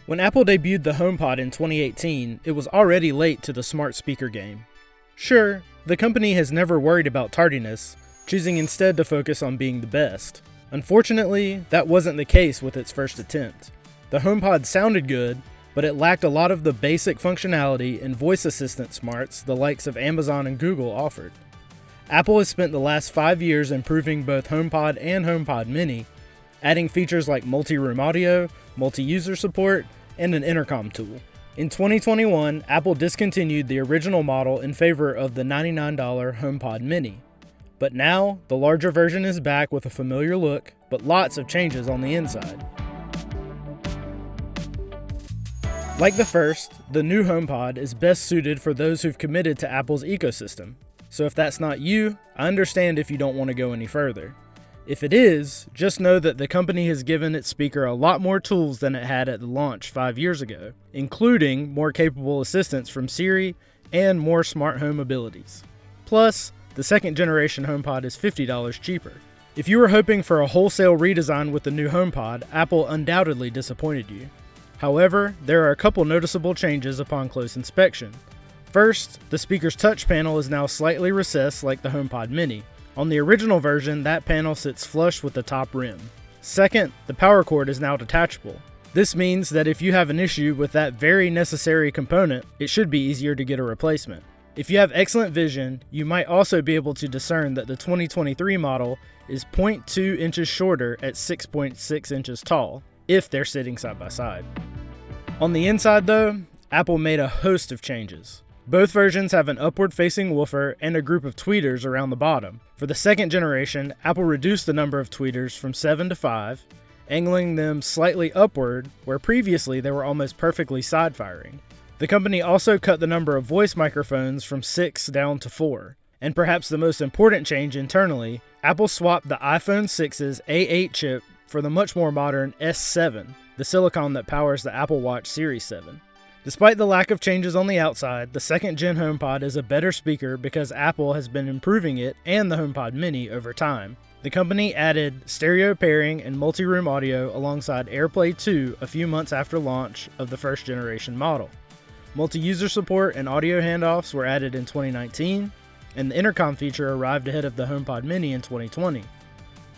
When Apple debuted the HomePod in 2018, it was already late to the smart speaker game. Sure, the company has never worried about tardiness, choosing instead to focus on being the best. Unfortunately, that wasn't the case with its first attempt. The HomePod sounded good, but it lacked a lot of the basic functionality and voice assistant smarts the likes of Amazon and Google offered. Apple has spent the last 5 years improving both HomePod and HomePod Mini, adding features like multi-room audio, multi-user support, and an intercom tool. In 2021, Apple discontinued the original model in favor of the $99 HomePod Mini. But now, the larger version is back with a familiar look, but lots of changes on the inside. Like the first, the new HomePod is best suited for those who've committed to Apple's ecosystem. So if that's not you, I understand if you don't want to go any further. If it is, just know that the company has given its speaker a lot more tools than it had at the launch 5 years ago, including more capable assistants from Siri and more smart home abilities. Plus, the second generation HomePod is $50 cheaper. If you were hoping for a wholesale redesign with the new HomePod, Apple undoubtedly disappointed you. However, there are a couple noticeable changes upon close inspection. First, the speaker's touch panel is now slightly recessed like the HomePod Mini. On the original version, that panel sits flush with the top rim. Second, the power cord is now detachable. This means that if you have an issue with that very necessary component, it should be easier to get a replacement. If you have excellent vision, you might also be able to discern that the 2023 model is 0.2 inches shorter at 6.6 inches tall, if they're sitting side by side. On the inside though, Apple made a host of changes. Both versions have an upward-facing woofer and a group of tweeters around the bottom. For the second generation, Apple reduced the number of tweeters from 7 to 5, angling them slightly upward, where previously they were almost perfectly side-firing. The company also cut the number of voice microphones from 6 down to 4. And perhaps the most important change internally, Apple swapped the iPhone 6's A8 chip for the much more modern S7, the silicon that powers the Apple Watch Series 7. Despite the lack of changes on the outside, the second-gen HomePod is a better speaker because Apple has been improving it and the HomePod Mini over time. The company added stereo pairing and multi-room audio alongside AirPlay 2 a few months after launch of the first-generation model. Multi-user support and audio handoffs were added in 2019, and the intercom feature arrived ahead of the HomePod Mini in 2020.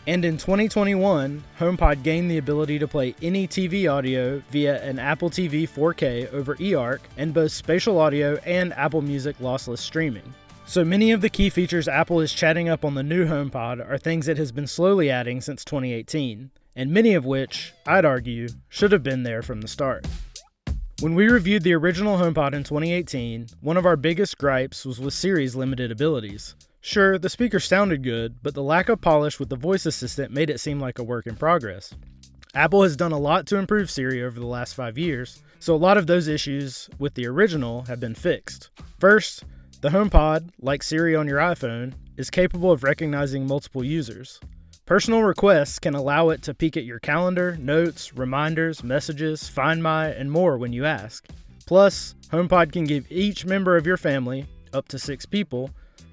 And in 2021, HomePod gained the ability to play any TV audio via an Apple TV 4K over eARC and both spatial audio and Apple Music lossless streaming. So many of the key features Apple is chatting up on the new HomePod are things it has been slowly adding since 2018, and many of which, I'd argue, should have been there from the start. When we reviewed the original HomePod in 2018, one of our biggest gripes was with Siri's limited abilities. Sure, the speaker sounded good, but the lack of polish with the voice assistant made it seem like a work in progress. Apple has done a lot to improve Siri over the last 5 years, so a lot of those issues with the original have been fixed. First, the HomePod, like Siri on your iPhone, is capable of recognizing multiple users. Personal requests can allow it to peek at your calendar, notes, reminders, messages, Find My, and more when you ask. Plus, HomePod can give each member of your family, up to 6 people,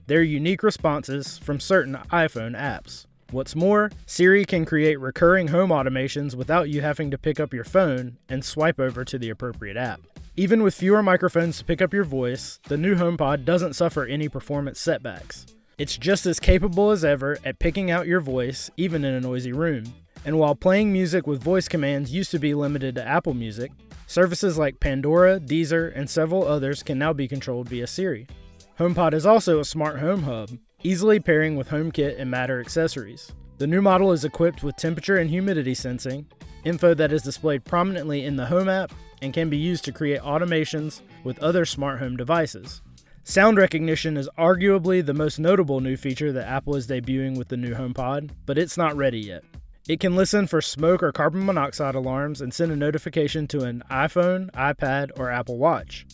their unique responses from certain iPhone apps. What's more, Siri can create recurring home automations without you having to pick up your phone and swipe over to the appropriate app. Even with fewer microphones to pick up your voice, the new HomePod doesn't suffer any performance setbacks. It's just as capable as ever at picking out your voice, even in a noisy room. And while playing music with voice commands used to be limited to Apple Music, services like Pandora, Deezer, and several others can now be controlled via Siri. HomePod is also a smart home hub, easily pairing with HomeKit and Matter accessories. The new model is equipped with temperature and humidity sensing, info that is displayed prominently in the Home app and can be used to create automations with other smart home devices. Sound recognition is arguably the most notable new feature that Apple is debuting with the new HomePod, but it's not ready yet. It can listen for smoke or carbon monoxide alarms and send a notification to an iPhone, iPad, or Apple Watch.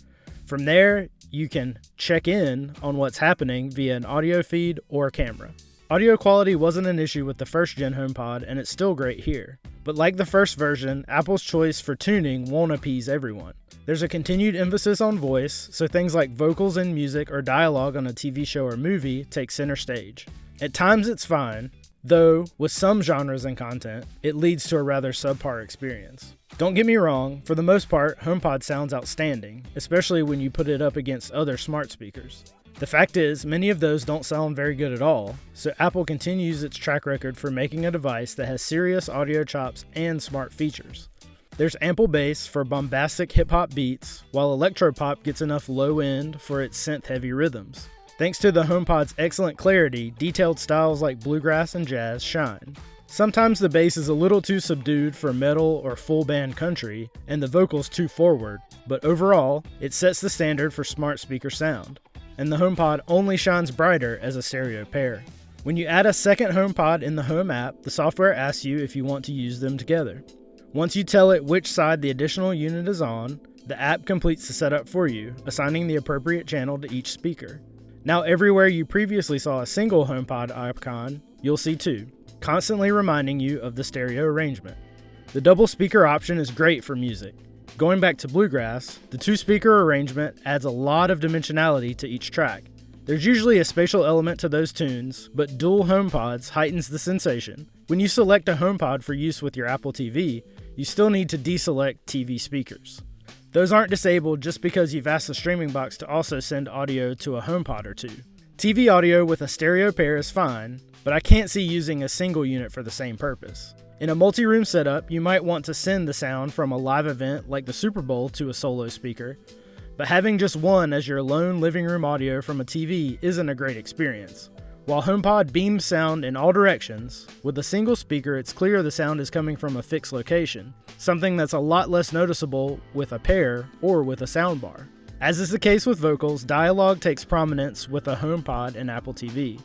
From there, you can check in on what's happening via an audio feed or camera. Audio quality wasn't an issue with the first-gen HomePod, and it's still great here. But like the first version, Apple's choice for tuning won't appease everyone. There's a continued emphasis on voice, so things like vocals in music or dialogue on a TV show or movie take center stage. At times it's fine, Though, with some genres and content, it leads to a rather subpar experience. Don't get me wrong, for the most part, HomePod sounds outstanding, especially when you put it up against other smart speakers. The fact is, many of those don't sound very good at all, so Apple continues its track record for making a device that has serious audio chops and smart features. There's ample bass for bombastic hip-hop beats, while electropop gets enough low end for its synth-heavy rhythms. Thanks to the HomePod's excellent clarity, detailed styles like bluegrass and jazz shine. Sometimes the bass is a little too subdued for metal or full band country, and the vocals too forward, but overall, it sets the standard for smart speaker sound. And the HomePod only shines brighter as a stereo pair. When you add a second HomePod in the Home app, the software asks you if you want to use them together. Once you tell it which side the additional unit is on, the app completes the setup for you, assigning the appropriate channel to each speaker. Now everywhere you previously saw a single HomePod icon, you'll see two, constantly reminding you of the stereo arrangement. The double speaker option is great for music. Going back to bluegrass, the two-speaker arrangement adds a lot of dimensionality to each track. There's usually a spatial element to those tunes, but dual HomePods heightens the sensation. When you select a HomePod for use with your Apple TV, you still need to deselect TV speakers. Those aren't disabled just because you've asked the streaming box to also send audio to a HomePod or two. TV audio with a stereo pair is fine, but I can't see using a single unit for the same purpose. In a multi-room setup, you might want to send the sound from a live event like the Super Bowl to a solo speaker, but having just one as your lone living room audio from a TV isn't a great experience. While HomePod beams sound in all directions, with a single speaker it's clear the sound is coming from a fixed location, something that's a lot less noticeable with a pair or with a soundbar. As is the case with vocals, dialogue takes prominence with a HomePod and Apple TV.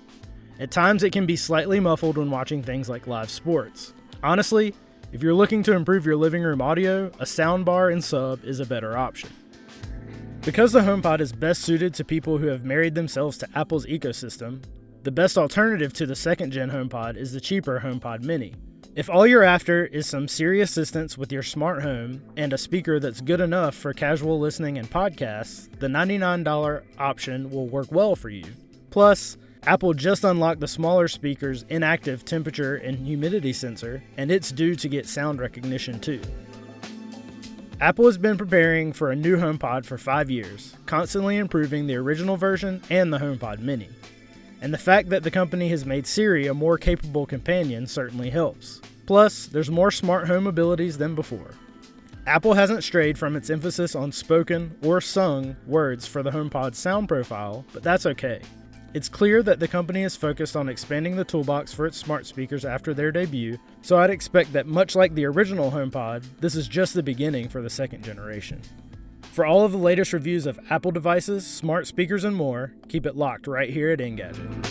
At times it can be slightly muffled when watching things like live sports. Honestly, if you're looking to improve your living room audio, a soundbar and sub is a better option. Because the HomePod is best suited to people who have married themselves to Apple's ecosystem, the best alternative to the second-gen HomePod is the cheaper HomePod Mini. If all you're after is some Siri assistance with your smart home and a speaker that's good enough for casual listening and podcasts, the $99 option will work well for you. Plus, Apple just unlocked the smaller speaker's inactive temperature and humidity sensor, and it's due to get sound recognition too. Apple has been preparing for a new HomePod for 5 years, constantly improving the original version and the HomePod Mini. And the fact that the company has made Siri a more capable companion certainly helps. Plus, there's more smart home abilities than before. Apple hasn't strayed from its emphasis on spoken or sung words for the HomePod's sound profile, but that's okay. It's clear that the company is focused on expanding the toolbox for its smart speakers after their debut, so I'd expect that much like the original HomePod, this is just the beginning for the second generation. For all of the latest reviews of Apple devices, smart speakers, and more, keep it locked right here at Engadget.